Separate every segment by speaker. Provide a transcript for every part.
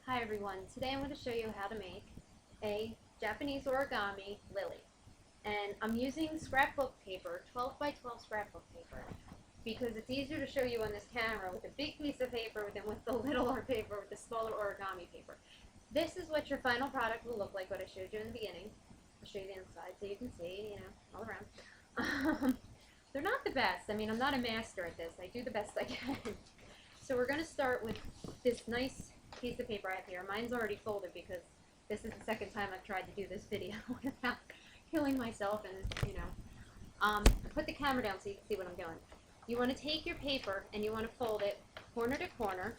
Speaker 1: Hi everyone, today I'm going to show you how to make a Japanese origami lily. And I'm using scrapbook paper, 12 by 12 scrapbook paper, because it's easier to show you on this camera with a big piece of paper than with the littler paper with the smaller origami paper. This is what your final product will look like, what I showed you in the beginning. I'll show you the inside so you can see, all around. They're not the best. I mean, I'm not a master at this. I do the best I can. So we're going to start with this nice piece of paper I have here. Mine's already folded because this is the second time I've tried to do this video without killing myself and, put the camera down so you can see what I'm doing. You want to take your paper and you want to fold it corner to corner.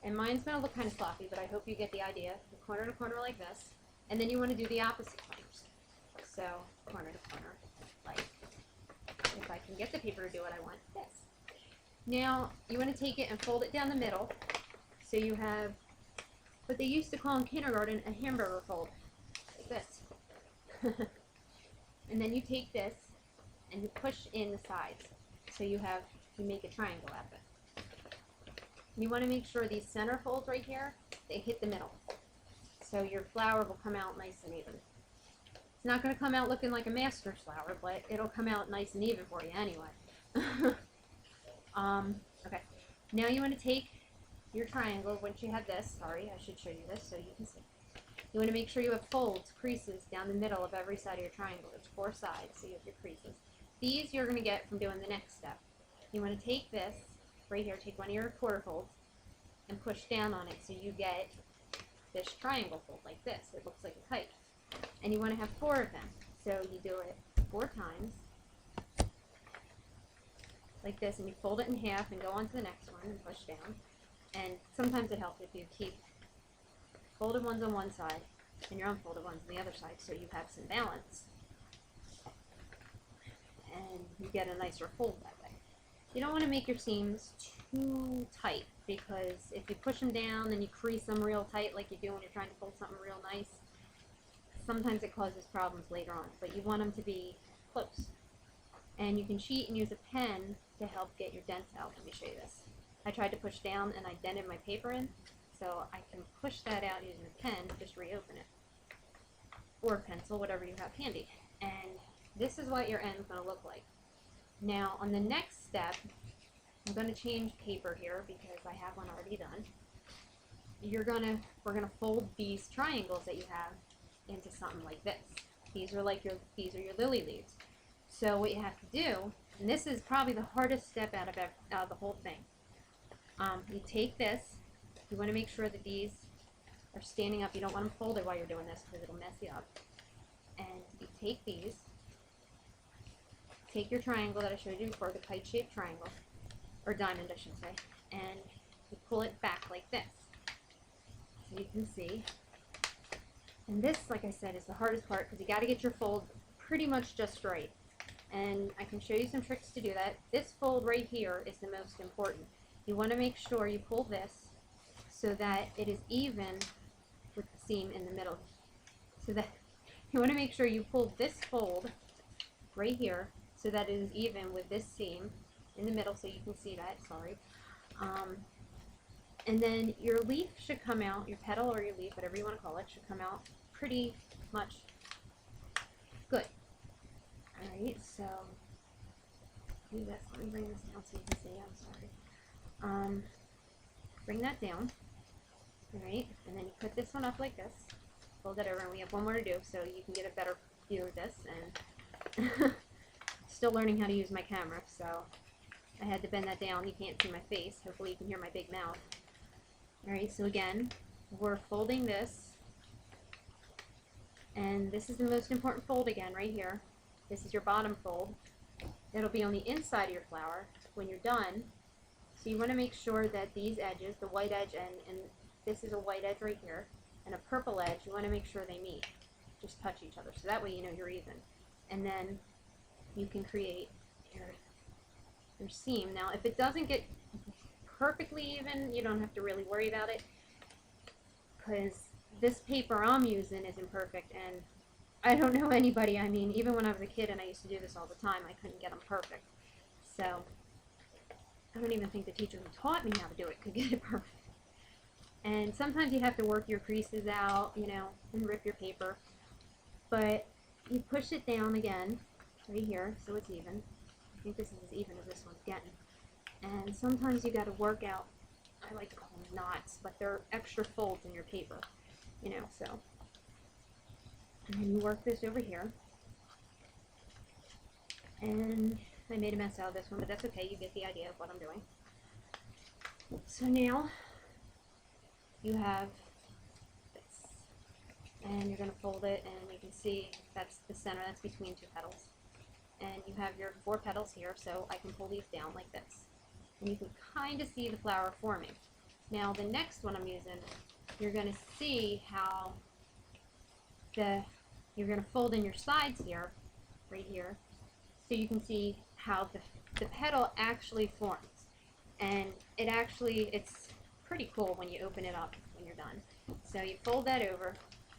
Speaker 1: And mine's going to look kind of sloppy, but I hope you get the idea. Corner to corner like this. And then you want to do the opposite corners. So corner to corner, like, if I can get the paper to do what I want, this. Now, you want to take it and fold it down the middle, so you have what they used to call in kindergarten a hamburger fold, like this. And then you take this and you push in the sides, so you make a triangle out of it. You want to make sure these center folds right here, they hit the middle, so your flower will come out nice and even. It's not going to come out looking like a master's flower, but it'll come out nice and even for you anyway. Okay, now you want to take your triangle. Once you have this, sorry, I should show you this so you can see. You want to make sure you have folds, creases down the middle of every side of your triangle. There's 4 sides, so you have your creases. These you're going to get from doing the next step. You want to take this, right here, take one of your quarter folds, and push down on it so you get this triangle fold like this. It looks like a kite. And you want to have 4 of them. So you do it 4 times. Like this, and you fold it in half and go on to the next one and push down. And sometimes it helps if you keep folded ones on one side and your unfolded ones on the other side, so you have some balance. And you get a nicer fold that way. You don't want to make your seams too tight, because if you push them down and you crease them real tight like you do when you're trying to fold something real nice, sometimes it causes problems later on. But you want them to be close. And you can cheat and use a pen to help get your dents out. Let me show you this. I tried to push down and I dented my paper in, so I can push that out using a pen, just reopen it. Or a pencil, whatever you have handy. And this is what your end's going to look like. Now, on the next step, I'm going to change paper here because I have one already done. We're going to fold these triangles that you have into something like this. These are your lily leaves. So what you have to do, and this is probably the hardest step out of the whole thing. You take this, you want to make sure that these are standing up. You don't want them folded while you're doing this because it'll mess you up. And you take these, take your triangle that I showed you before, the kite-shaped triangle, or diamond I should say, and you pull it back like this. So you can see. And this, like I said, is the hardest part because you got to get your fold pretty much just right. And I can show you some tricks to do that. This fold right here is the most important. You want to make sure you pull this so that it is even with the seam in the middle. So that you want to make sure you pull this fold right here so that it is even with this seam in the middle, so you can see that, sorry. And then your leaf should come out, your petal or your leaf, whatever you want to call it, should come out pretty much good. Alright, so do this. Let me bring this down so you can see. I'm sorry. Bring that down. Alright, and then you put this one up like this. Fold it over, and we have one more to do, so you can get a better view of this. And still learning how to use my camera, so I had to bend that down. You can't see my face. Hopefully you can hear my big mouth. Alright, so again, we're folding this. And this is the most important fold again, right here. This is your bottom fold. It'll be on the inside of your flower when you're done. So you want to make sure that these edges, the white edge and this is a white edge right here, and a purple edge, you want to make sure they meet. Just touch each other. So that way you know you're even. And then you can create your seam. Now if it doesn't get perfectly even, you don't have to really worry about it, because this paper I'm using is imperfect, and I don't know anybody. I mean, even when I was a kid and I used to do this all the time, I couldn't get them perfect. So I don't even think the teacher who taught me how to do it could get it perfect. And sometimes you have to work your creases out, you know, and rip your paper. But you push it down again, right here, so it's even. I think this is as even as this one's getting. And sometimes you got to work out, I like to call them knots, but they're extra folds in your paper, you know, so. And then you work this over here. And I made a mess out of this one, but that's okay, you get the idea of what I'm doing. So now, you have this, and you're going to fold it, and you can see that's the center, that's between two petals. And you have your 4 petals here, so I can pull these down like this. And you can kind of see the flower forming. Now the next one I'm using, you're going to see how you're going to fold in your sides here, right here, so you can see how the petal actually forms. And it's pretty cool when you open it up when you're done. So you fold that over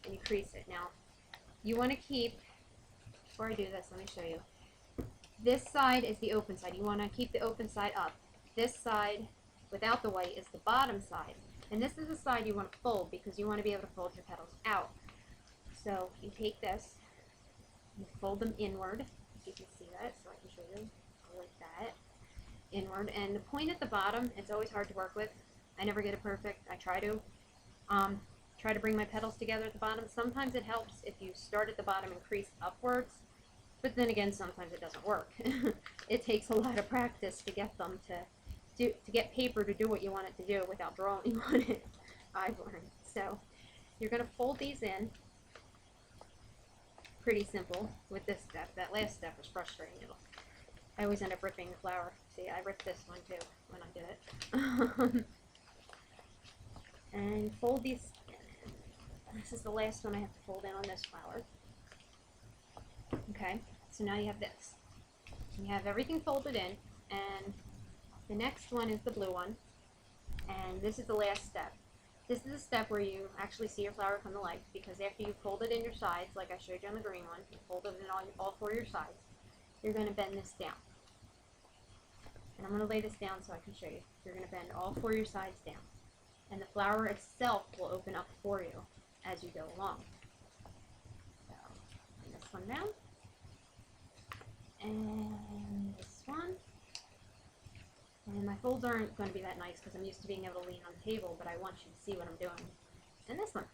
Speaker 1: and you crease it. Now you want to keep, before I do this, let me show you. This side is the open side. You want to keep the open side up. This side without the white is the bottom side. And this is the side you want to fold because you want to be able to fold your petals out. So you take this, you fold them inward, if you can see that, so I can show you, like that, inward. And the point at the bottom, it's always hard to work with. I never get it perfect. I try to bring my petals together at the bottom. Sometimes it helps if you start at the bottom and crease upwards, but then again, sometimes it doesn't work. It takes a lot of practice to get them to get paper to do what you want it to do without drawing on it, I've learned. So you're going to fold these in. Pretty simple with this step. That last step was frustrating. I always end up ripping the flower. See, I ripped this one too when I did it. And fold these in. This is the last one I have to fold in on this flower. Okay, so now you have this. You have everything folded in, and the next one is the blue one, and this is the last step. This is a step where you actually see your flower come to life, because after you fold it in your sides, like I showed you on the green one, you fold it in all 4 of your sides, you're going to bend this down. And I'm going to lay this down so I can show you. You're going to bend all 4 of your sides down. And the flower itself will open up for you as you go along. So, bring this one down. And this one. And my folds aren't going to be that nice because I'm used to being able to lean on the table, but I want you to see what I'm doing. And this one.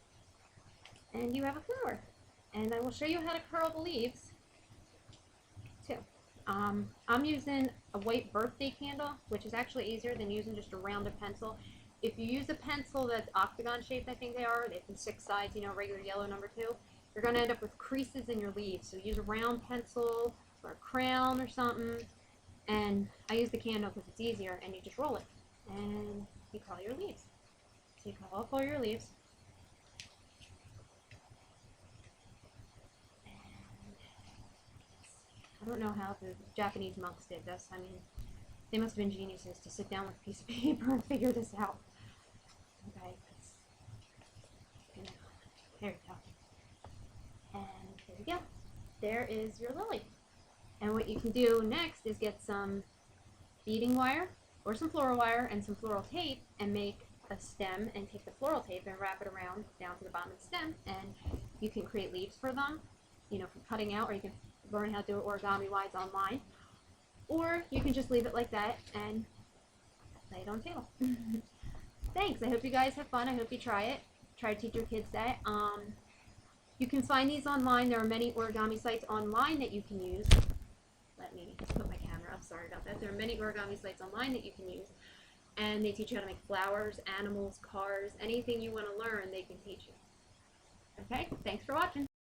Speaker 1: And you have a flower. And I will show you how to curl the leaves, too. I'm using a white birthday candle, which is actually easier than using just a rounded pencil. If you use a pencil that's octagon shaped, I think they are, they have 6 sides, you know, regular yellow number 2, you're going to end up with creases in your leaves. So use a round pencil or a crown or something. And I use the candle because it's easier, and you just roll it. And you curl your leaves. So you curl all 4 of your leaves. I don't know how the Japanese monks did this. I mean, they must have been geniuses to sit down with a piece of paper and figure this out. Okay, there we go. And there you go. There is your lily. And what you can do next is get some beading wire or some floral wire and some floral tape and make a stem, and take the floral tape and wrap it around down to the bottom of the stem, and you can create leaves for them, you know, from cutting out, or you can learn how to do it origami-wise online, or you can just leave it like that and lay it on the table. Thanks. I hope you guys have fun. I hope you try it. Try to teach your kids that. You can find these online. There are many origami sites online that you can use. Let me just put my camera up. Sorry about that. There are many origami sites online that you can use, and they teach you how to make flowers, animals, cars, anything you want to learn, they can teach you. Okay? Thanks for watching.